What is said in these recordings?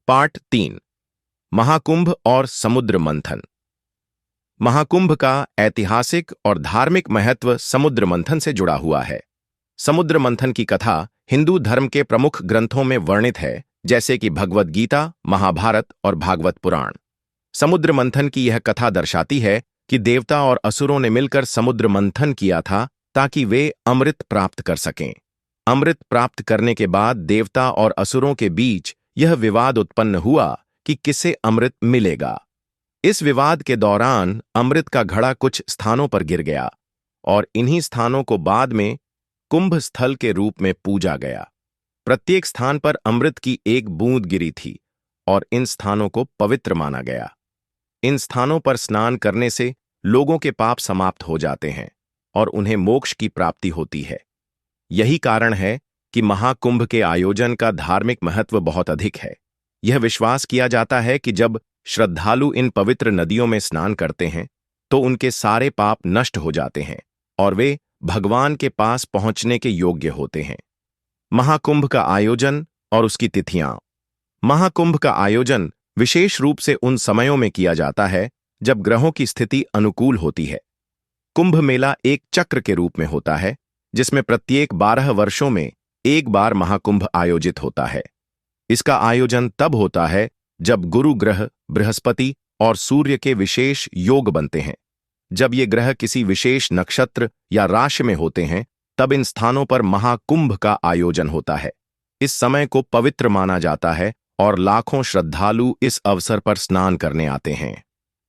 Part 3 Mahakumbh और समुद्र मंथन। महाकुंभ का ऐतिहासिक और धार्मिक महत्व समुद्र मंथन से जुड़ा हुआ है। समुद्र मंथन की कथा हिंदू धर्म के प्रमुख ग्रंथों में वर्णित है, जैसे कि भगवद गीता, महाभारत और भागवत पुराण। समुद्र मंथन की यह कथा दर्शाती है कि देवता और असुरों ने मिलकर समुद्र मंथन किया था ताकि वे अमृत प्राप्त कर सकें। अमृत प्राप्त करने के बाद देवता और असुरों के बीच यह विवाद उत्पन्न हुआ कि किसे अमृत मिलेगा। इस विवाद के दौरान अमृत का घड़ा कुछ स्थानों पर गिर गया और इन्हीं स्थानों को बाद में कुंभ स्थल के रूप में पूजा गया। प्रत्येक स्थान पर अमृत की एक बूंद गिरी थी और इन स्थानों को पवित्र माना गया। इन स्थानों पर स्नान करने से लोगों के पाप समाप्त हो जाते हैं और उन्हें मोक्ष की प्राप्ति होती है। यही कारण है कि महाकुंभ के आयोजन का धार्मिक महत्व बहुत अधिक है। यह विश्वास किया जाता है कि जब श्रद्धालु इन पवित्र नदियों में स्नान करते हैं तो उनके सारे पाप नष्ट हो जाते हैं और वे भगवान के पास पहुंचने के योग्य होते हैं। महाकुंभ का आयोजन और उसकी तिथियां। महाकुंभ का आयोजन विशेष रूप से उन समयों में किया जाता है जब ग्रहों की स्थिति अनुकूल होती है। कुंभ मेला एक चक्र के रूप में होता है जिसमें प्रत्येक 12 वर्षों में एक बार महाकुंभ आयोजित होता है। इसका आयोजन तब होता है जब गुरु ग्रह, बृहस्पति और सूर्य के विशेष योग बनते हैं। जब ये ग्रह किसी विशेष नक्षत्र या राशि में होते हैं तब इन स्थानों पर महाकुंभ का आयोजन होता है। इस समय को पवित्र माना जाता है और लाखों श्रद्धालु इस अवसर पर स्नान करने आते हैं।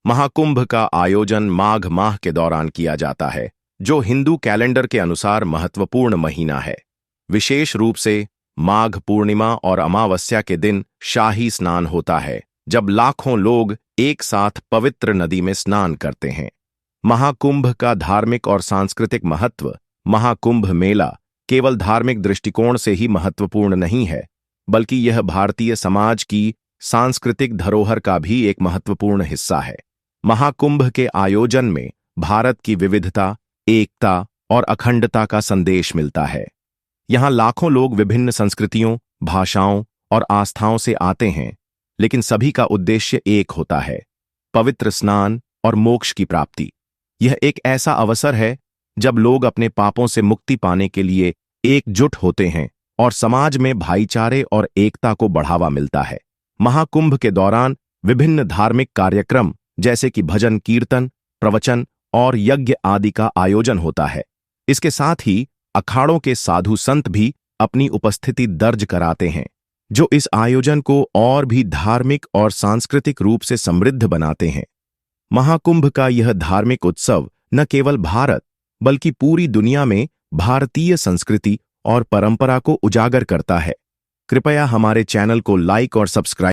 महाकुंभ का आयोजन माघ माह के दौरान किया जाता है, जो हिंदू कैलेंडर के अनुसार महत्वपूर्ण महीना है। विशेष रूप से माघ पूर्णिमा और अमावस्या के दिन शाही स्नान होता है, जब लाखों लोग एक साथ पवित्र नदी में स्नान करते हैं। महाकुंभ का धार्मिक और सांस्कृतिक महत्व। महाकुंभ मेला केवल धार्मिक दृष्टिकोण से ही महत्वपूर्ण नहीं है, बल्कि यह भारतीय समाज की सांस्कृतिक धरोहर का भी एक महत्वपूर्ण हिस्सा है। महाकुंभ के आयोजन में भारत की विविधता, एकता और अखंडता का संदेश मिलता है। यहाँ लाखों लोग विभिन्न संस्कृतियों, भाषाओं और आस्थाओं से आते हैं, लेकिन सभी का उद्देश्य एक होता है: पवित्र स्नान और मोक्ष की प्राप्ति। यह एक ऐसा अवसर है जब लोग अपने पापों से मुक्ति पाने के लिए एकजुट होते हैं और समाज में भाईचारे और एकता को बढ़ावा मिलता है। महाकुंभ के दौरान विभिन्न धार्मिक कार्यक्रम जैसे कि भजन, कीर्तन, प्रवचन और यज्ञ आदि का आयोजन होता है। इसके साथ ही अखाड़ों के साधु संत भी अपनी उपस्थिति दर्ज कराते हैं, जो इस आयोजन को और भी धार्मिक और सांस्कृतिक रूप से समृद्ध बनाते हैं। महाकुंभ का यह धार्मिक उत्सव न केवल भारत बल्कि पूरी दुनिया में भारतीय संस्कृति और परंपरा को उजागर करता है। कृपया हमारे चैनल को लाइक और सब्सक्राइब